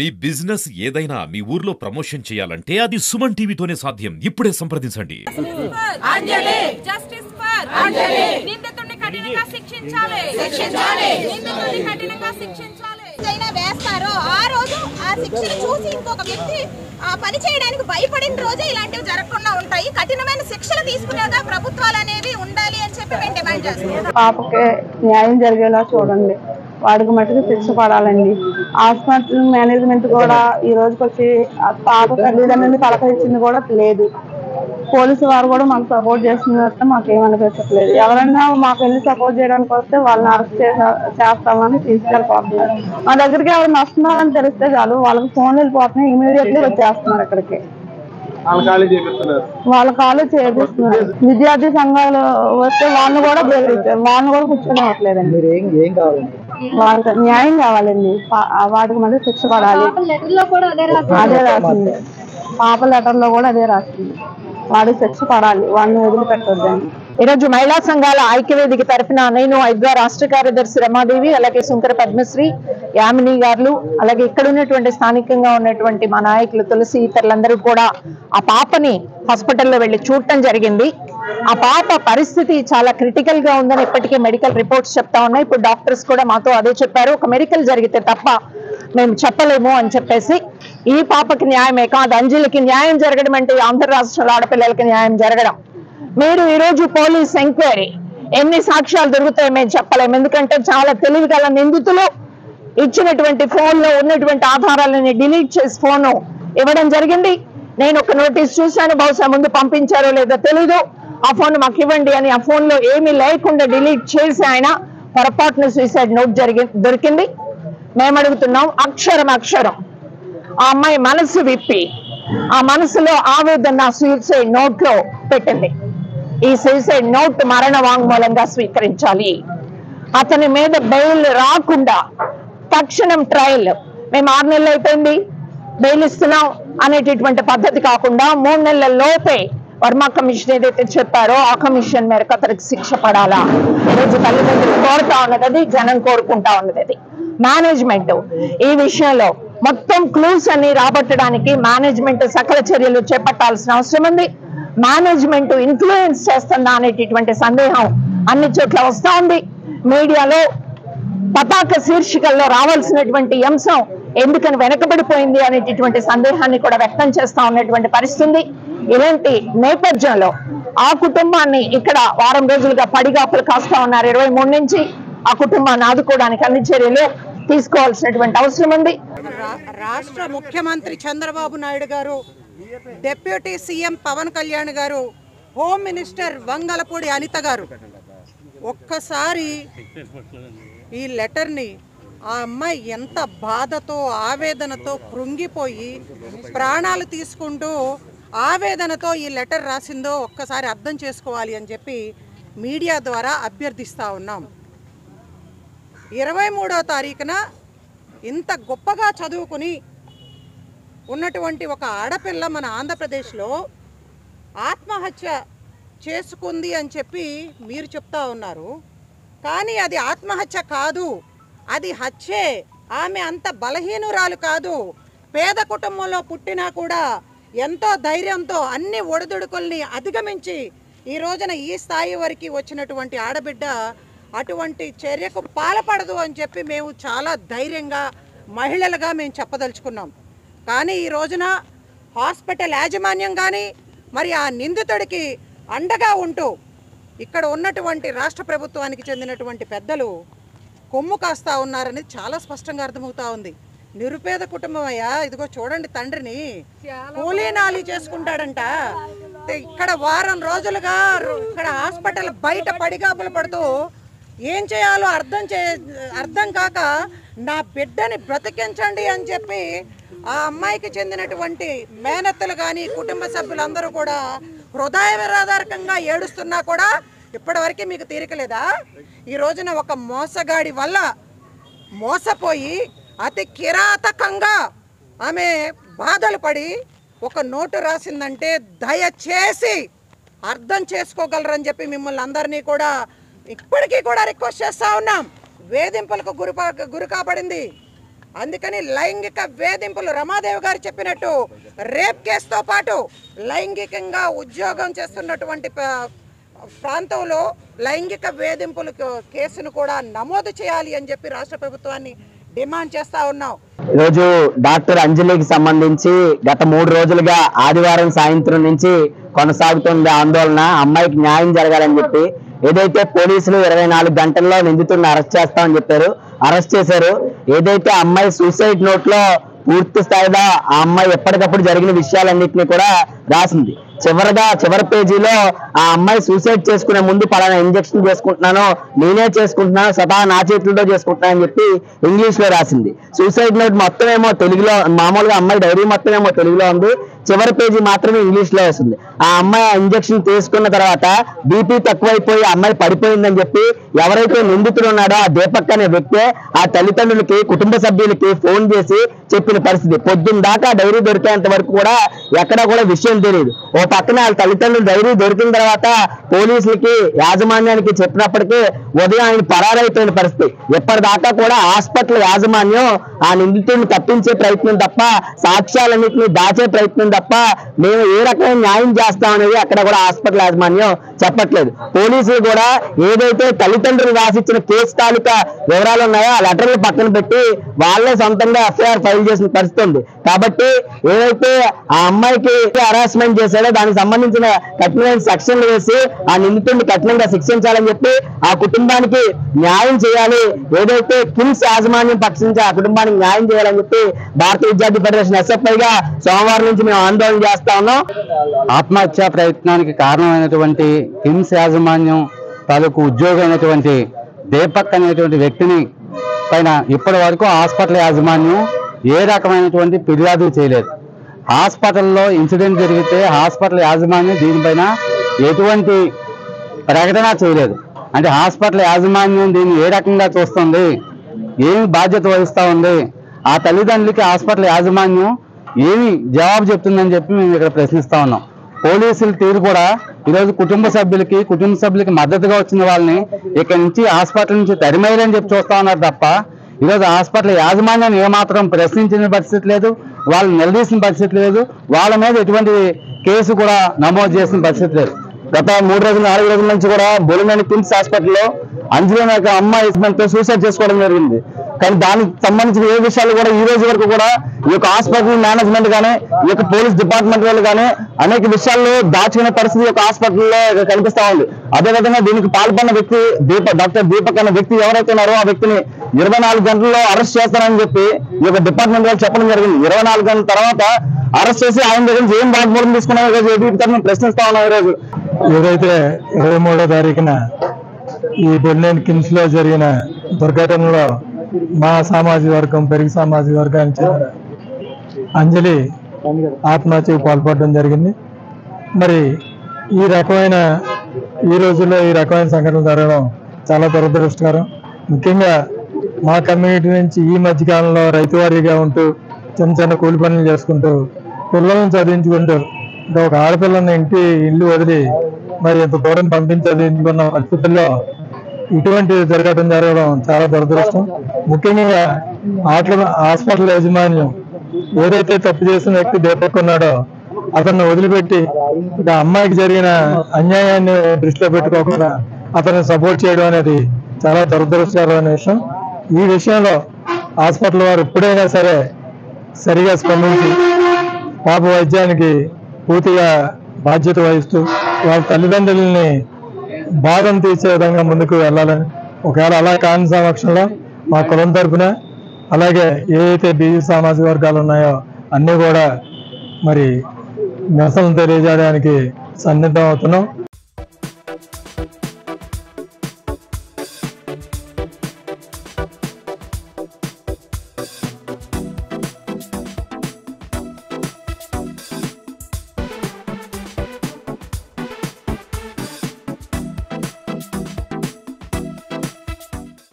మీ business ఏదైనా మీ ఊర్లో promotion చేయాలంటే అది సుమన్ టీవీతోనే సాధ్యం. ఇప్పుడే సంప్రదించండి. వేస్తారో ఆ రోజు ఆ శిక్షను చూసి ఇంకొక వ్యక్తి పని చేయడానికి భయపడిన రోజే ఇలాంటివి జరగకుండా ఉంటాయి. కఠినమైన శిక్షలు తీసుకునేగా ప్రభుత్వాలు అనేవి ఉండాలి అని చెప్పి మేము డిమాండ్ చేస్తున్నాం. పాపకి న్యాయం జరిగేలా చూడండి. వాడికి మట్టుకు శిక్ష పడాలండి. హాస్పిటల్ మేనేజ్మెంట్ కూడా ఈ రోజుకి వచ్చి పాప తల్లిదండ్రులని పలకరించింది కూడా లేదు. పోలీసు వారు కూడా మాకు సపోర్ట్ చేస్తున్నట్టు మాకేమనిపించట్లేదు. ఎవరైనా మాకు వెళ్ళి సపోర్ట్ చేయడానికి వస్తే వాళ్ళని అరెస్ట్ చేస్తామని తీసుకెళ్ళిపోతున్నారు. మా దగ్గరికి ఎవరు వస్తున్నారని తెలిస్తే చాలు వాళ్ళకి ఫోన్ వెళ్ళిపోతున్నాయి, ఇమీడియట్లీ వచ్చేస్తున్నారు ఇక్కడికి. వాళ్ళ కాలు చేపిస్తున్నారు. విద్యార్థి సంఘాలు వస్తే వాళ్ళని కూడా బెదిరించారు, వాళ్ళని కూడా కూర్చోనివ్వట్లేదండి. వాళ్ళకి న్యాయం కావాలండి. వాటికి మళ్ళీ శిక్ష పడాలి. అదే రాసింది, పాప లెటర్ లో కూడా అదే రాసింది. వాడికి శిక్ష పడాలి, వాడిని వదిలిపెట్టొద్దండి. ఈరోజు మహిళా సంఘాల ఐక్యవేదిక తరఫున నేను ఐద్వా రాష్ట్ర కార్యదర్శి రమాదేవి, అలాగే శంకర పద్మశ్రీ, యామిని గారు, అలాగే ఇక్కడ ఉన్నటువంటి స్థానికంగా ఉన్నటువంటి మా నాయకులు తులసి, ఇతరులందరూ కూడా ఆ పాపని హాస్పిటల్లో వెళ్లి చూడటం జరిగింది. ఆ పాప పరిస్థితి చాలా క్రిటికల్ గా ఉందని ఇప్పటికే మెడికల్ రిపోర్ట్స్ చెప్తా ఉన్నాయి. ఇప్పుడు డాక్టర్స్ కూడా మాతో అదే చెప్పారు. ఒక మెడికల్ జరిగితే తప్ప మేము చెప్పలేము అని చెప్పేసి, ఈ పాపకి న్యాయమే కాదు, అంజలికి న్యాయం జరగడం అంటే ఆంధ్ర రాష్ట్రంలో ఆడపిల్లలకి న్యాయం జరగడం. మీరు ఈరోజు పోలీస్ ఎంక్వైరీ ఎన్ని సాక్ష్యాలు దొరుకుతాయో మేము చెప్పలేము. ఎందుకంటే చాలా తెలివి గల నిందితులు ఇచ్చినటువంటి ఫోన్ లో ఉన్నటువంటి ఆధారాలని డిలీట్ చేసి ఫోన్ ఇవ్వడం జరిగింది. నేను ఒక నోటీస్ చూశాను, బహుశా ముందు పంపించారో లేదో తెలీదు. ఆ ఫోన్ మాకు ఇవ్వండి అని ఆ ఫోన్ లో ఏమీ లేకుండా డిలీట్ చేసి ఆయన పొరపాటున సూసైడ్ నోట్ దొరికింది. మేము అడుగుతున్నాం, అక్షరం ఆ అమ్మాయి మనసు విప్పి ఆ మనసులో ఆవేదన సూసైడ్ నోట్ లో పెట్టింది. ఈ సూసైడ్ నోట్ మరణ వాంగ్మూలంగా స్వీకరించాలి. అతని మీద బెయిల్ రాకుండా తక్షణం ట్రయల్, మేము 6 నెలలు అయిపోయింది బెయిల్ ఇస్తున్నాం అనేటటువంటి పద్ధతి కాకుండా 3 నెలల లోపే వర్మ కమిషన్ ఏదైతే చెప్పారో ఆ కమిషన్ మేరకు అతనికి శిక్ష పడాలా. ఈరోజు తల్లిదండ్రులు కోరుతా ఉన్నది అది, జనం కోరుకుంటా ఉన్నది అది. మేనేజ్మెంట్ ఈ విషయంలో మొత్తం క్లూస్ అన్ని రాబట్టడానికి మేనేజ్మెంట్ సకల చర్యలు చేపట్టాల్సిన అవసరం ఉంది. మేనేజ్మెంట్ ఇన్ఫ్లుయెన్స్ చేస్తుందా అనేటటువంటి సందేహం అన్ని చోట్ల వస్తా ఉంది. మీడియాలో పతాక శీర్షికల్లో రావాల్సినటువంటి అంశం ఎందుకని వెనకబడిపోయింది అనేటటువంటి సందేహాన్ని కూడా వ్యక్తం చేస్తా ఉన్నటువంటి పరిస్థితి. ఇలాంటి నేపథ్యంలో ఆ కుటుంబాన్ని ఇక్కడ వారం రోజులుగా పడిగాపులు కాస్తా ఉన్నారు. 23 నుంచి ఆ కుటుంబాన్ని ఆదుకోవడానికి అన్ని చర్యలు తీసుకోవాల్సినటువంటి అవసరం ఉంది. రాష్ట్ర ముఖ్యమంత్రి చంద్రబాబు నాయుడు గారు, డిప్యూటీ సీఎం పవన్ కళ్యాణ్ గారు, హోమ్ మినిస్టర్ వంగలపూడి అనిత గారు ఒక్కసారి ఈ లెటర్ని ఆ అమ్మాయి ఎంత బాధతో ఆవేదనతో కృంగిపోయి ప్రాణాలు తీసుకుంటూ ఆవేదనతో ఈ లెటర్ రాసిందో ఒక్కసారి అర్థం చేసుకోవాలి అని చెప్పి మీడియా ద్వారా అభ్యర్థిస్తూ ఉన్నాం. 23వ తారీఖున ఇంత గొప్పగా చదువుకుని ఉన్నటువంటి ఒక ఆడపిల్ల మన ఆంధ్రప్రదేశ్లో ఆత్మహత్య చేసుకుంది అని చెప్పి మీరు చెప్తా ఉన్నారు. కానీ అది ఆత్మహత్య కాదు, అది హత్యే. ఆమె అంత బలహీనురాలు కాదు. పేద కుటుంబంలో పుట్టినా కూడా ఎంతో ధైర్యంతో అన్ని ఒడిదుడుకుల్ని అధిగమించి ఈ రోజున ఈ స్థాయి వరకు వచ్చినటువంటి ఆడబిడ్డ అటువంటి చర్యకు పాల్పడదు అని చెప్పి మేము చాలా ధైర్యంగా మహిళలుగా మేము చెప్పదలుచుకున్నాం. కానీ ఈ రోజున హాస్పిటల్ యాజమాన్యం కానీ మరి ఆ నిందితుడికి అండగా ఉంటూ ఇక్కడ ఉన్నటువంటి రాష్ట్ర ప్రభుత్వానికి చెందినటువంటి పెద్దలు కొమ్ము కాస్తా ఉన్నారని చాలా స్పష్టంగా అర్థమవుతా ఉంది. నిరుపేద కుటుంబం అయ్యా, ఇదిగో చూడండి, తండ్రిని కూలీనాలి చేసుకుంటాడంట. ఇక్కడ వారం రోజులుగా ఇక్కడ హాస్పిటల్ బయట పడిగాపులు పడుతూ ఏం చేయాలో అర్థం కాక నా బిడ్డని బ్రతికించండి అని చెప్పి ఆ అమ్మాయికి చెందినటువంటి మేనత్తలు కానీ కుటుంబ సభ్యులందరూ కూడా హృదయ విరాధారకంగా ఏడుస్తున్నా కూడా ఇప్పటివరకు మీకు తీరికలేదా? ఈ రోజున ఒక మోసగాడి వల్ల మోసపోయి అతి కిరాతకంగా ఆమె బాధలు పడి ఒక నోటు రాసిందంటే దయచేసి అర్థం చేసుకోగలరని చెప్పి మిమ్మల్ని అందరినీ కూడా ఇప్పటికీ కూడా రిక్వెస్ట్ చేస్తూ ఉన్నాం. వేధింపులకు గురి కాబడింది. అందుకని లైంగిక వేధింపులు రమాదేవి గారు చెప్పినట్టు రేప్ కేసుతో పాటు లైంగికంగా ఉద్యోగం చేస్తున్నటువంటి ప్రాంతంలో లైంగిక వేధింపుల కేసును కూడా నమోదు చేయాలి అని చెప్పి రాష్ట్ర ప్రభుత్వాన్ని డిమాండ్ చేస్తా ఉన్నాం. ఈరోజు డాక్టర్ అంజలికి సంబంధించి గత 3 రోజులుగా ఆదివారం సాయంత్రం నుంచి కొనసాగుతున్న ఆందోళన, అమ్మాయికి న్యాయం జరగాలని చెప్పి ఏదైతే పోలీసులు 24 గంటల్లో నిందితుడిని అరెస్ట్ చేస్తామని చెప్పారు, అరెస్ట్ చేశారు. ఏదైతే అమ్మాయి సూసైడ్ నోట్ లో పూర్తి స్థాయిలో ఆ అమ్మాయి ఎప్పటికప్పుడు జరిగిన విషయాలన్నింటినీ కూడా రాసింది. చివరి పేజీలో ఆ అమ్మాయి సూసైడ్ చేసుకునే ముందు పలానా ఇంజక్షన్ చేసుకుంటున్నాను, నేనే చేసుకుంటున్నాను, స్వతహా నా చేతులతో చేసుకుంటున్నాను అని చెప్పి ఇంగ్లీష్ లో రాసింది. సూసైడ్ నోట్ మొత్తం ఏమో తెలుగులో, మామూలుగా అమ్మాయి డైరీ మొత్తం ఏమో తెలుగులో ఉంది, చివరి పేజీ మాత్రమే ఇంగ్లీష్ లో వస్తుంది. ఆ అమ్మాయి ఇంజక్షన్ తీసుకున్న తర్వాత బీపీ తక్కువైపోయి అమ్మాయి పడిపోయిందని చెప్పి ఎవరైతే నిందితుడు ఉన్నాడో ఆ దీపక్ అనే వ్యక్తే ఆ తల్లిదండ్రులకి, కుటుంబ సభ్యులకి ఫోన్ చేసి చెప్పిన పరిస్థితి. పొద్దున్న దాకా డైరీ దొరికేంత వరకు కూడా ఎక్కడా కూడా విషయం తెలియదు. ఓ పక్కన వాళ్ళ తల్లిదండ్రులు డైరీ దొరికిన తర్వాత పోలీసులకి, యాజమాన్యానికి చెప్పినప్పటికీ ఉదయం ఆయన పరారైపోయిన పరిస్థితి. ఎప్పటిదాకా కూడా హాస్పిటల్ యాజమాన్యం ఆ నిందితుడిని తప్పించే ప్రయత్నం తప్ప, సాక్ష్యాలన్నింటినీ దాచే ప్రయత్నం తప్ప మేము ఏ రకమైన న్యాయం చేస్తామనేది అక్కడ కూడా హాస్పిటల్ యాజమాన్యం చెప్పట్లేదు. పోలీసులు కూడా ఏదైతే తల్లిదండ్రులు రాసిచ్చిన కేసు తాలూకా వివరాలు ఉన్నాయో ఆ లెటర్లు పక్కన పెట్టి వాళ్ళే సొంతంగా ఎఫ్ఐఆర్ ఫైల్ చేసిన పరిస్థితి ఉంది. కాబట్టి ఏదైతే ఆ అమ్మాయికి హరాస్మెంట్ చేశాడో దానికి సంబంధించిన కఠినమైన సెక్షన్లు వేసి ఆ నిందితుడిని కఠినంగా శిక్షించాలని చెప్పి ఆ కుటుంబానికి న్యాయం చేయాలి. ఏదైతే కిమ్స్ యాజమాన్యం పక్షించి ఆ కుటుంబానికి న్యాయం చేయాలని చెప్పి భారతీయ విద్యార్థి ఫెడరేషన్ SFI గా సోమవారం నుంచి మేము ఆందోళన చేస్తా ఉన్నాం. ఆత్మహత్యా ప్రయత్నానికి కారణమైనటువంటి కిమ్స్ యాజమాన్యం తాలూకు ఉద్యోగం అయినటువంటి దీపక్ అనేటువంటి వ్యక్తిని పైన ఇప్పటి వరకు హాస్పిటల్ యాజమాన్యం ఏ రకమైనటువంటి ఫిర్యాదు చేయలేదు. హాస్పిటల్లో ఇన్సిడెంట్ జరిగితే హాస్పిటల్ యాజమాన్యం దీనిపైన ఎటువంటి ప్రకటన చేయలేదు. అంటే హాస్పిటల్ యాజమాన్యం దీన్ని ఏ రకంగా చూస్తుంది, ఏమి బాధ్యత వహిస్తూ ఉంది, ఆ తల్లిదండ్రులకి హాస్పిటల్ యాజమాన్యం ఏమి జవాబు చెప్తుందని చెప్పి మేము ఇక్కడ ప్రశ్నిస్తా ఉన్నాం. పోలీసుల తీరు కూడా ఈరోజు కుటుంబ సభ్యులకి మద్దతుగా వచ్చిన వాళ్ళని ఇక్కడ నుంచి హాస్పిటల్ నుంచి తరిమేయాలని చెప్పి చూస్తా ఉన్నారు తప్ప ఈరోజు హాస్పిటల్ యాజమాన్యాన్ని ఏమాత్రం ప్రశ్నించిన పరిస్థితి లేదు, వాళ్ళు నిలదీసిన పరిస్థితి లేదు, వాళ్ళ మీద ఎటువంటి కేసు కూడా నమోదు చేసిన పరిస్థితి లేదు. గత 3 రోజులు 4 రోజుల నుంచి కూడా బొలిమేని కిమ్స్ హాస్పిటల్లో అంజలి అనే అమ్మాయి సూసైడ్ చేసుకోవడం జరిగింది. కానీ దానికి సంబంధించిన ఏ విషయాలు కూడా ఈ రోజు వరకు కూడా ఈ యొక్క హాస్పిటల్ మేనేజ్మెంట్ కానీ, ఈ యొక్క పోలీస్ డిపార్ట్మెంట్ వాళ్ళు కానీ అనేక విషయాల్లో దాచుకునే పరిస్థితి యొక్క హాస్పిటల్లో కనిపిస్తా ఉంది. అదేవిధంగా దీనికి పాల్పడిన వ్యక్తి డాక్టర్ దీపక్ అనే వ్యక్తి ఎవరైతే ఉన్నారో ఆ వ్యక్తిని 24 గంటల్లో అరెస్ట్ చేస్తారని చెప్పి ఈ యొక్క డిపార్ట్మెంట్ వాళ్ళు చెప్పడం జరిగింది. 24 గంటల తర్వాత అరెస్ట్ చేసి ఆయన దగ్గర నుంచి ఏం వాగ్మూలం తీసుకున్నారో ప్రశ్నిస్తా ఉన్నాం. ఈరోజు ఏదైతే 23వ తారీఖున ఈ బొలినేని కిమ్స్ లో జరిగిన దుర్ఘటనలో మా సామాజిక వర్గం, పెరిగి సామాజిక వర్గానికి చెందిన అంజలి ఆత్మహత్యకు పాల్పడడం జరిగింది. మరి ఈ రోజుల్లో ఈ రకమైన సంఘటనలు జరగడం చాలా దురదృష్టకరం. ముఖ్యంగా మా కమ్యూనిటీ నుంచి ఈ మధ్యకాలంలో రైతువారీగా ఉంటూ చిన్న కూలి పనులు చేసుకుంటూ పిల్లలను చదివించుకుంటూ ఒక ఆడపిల్లని ఇల్లు వదిలి మరి ఎంత దూరం పంపించదలుచుకున్న పరిస్థితుల్లో ఇటువంటి జరగడం చాలా దురదృష్టం. ముఖ్యంగా హాస్పిటల్ యాజమాన్యం ఏదైతే తప్పు చేసిన వ్యక్తి దీపక్ ఉన్నాడో అతన్ని వదిలిపెట్టి అమ్మాయికి జరిగిన అన్యాయాన్ని దృష్టిలో పెట్టుకోకుండా అతన్ని సపోర్ట్ చేయడం అనేది చాలా దురదృష్టకరమైన విషయం. ఈ విషయంలో హాస్పిటల్ వారు ఎప్పుడైనా సరే సరిగా స్పందించి పాప వైద్యానికి పూర్తిగా బాధ్యత వహిస్తూ వాళ్ళ తల్లిదండ్రులని బాధను తీర్చే విధంగా ముందుకు వెళ్ళాలని, ఒకవేళ అలా కాని సమక్షంలో మా కులం తరఫున అలాగే ఏదైతే బీసీ సామాజిక వర్గాలు ఉన్నాయో అన్నీ కూడా మరి నిరసనలు తెలియజేయడానికి సన్నిద్ధం అవుతున్నాం.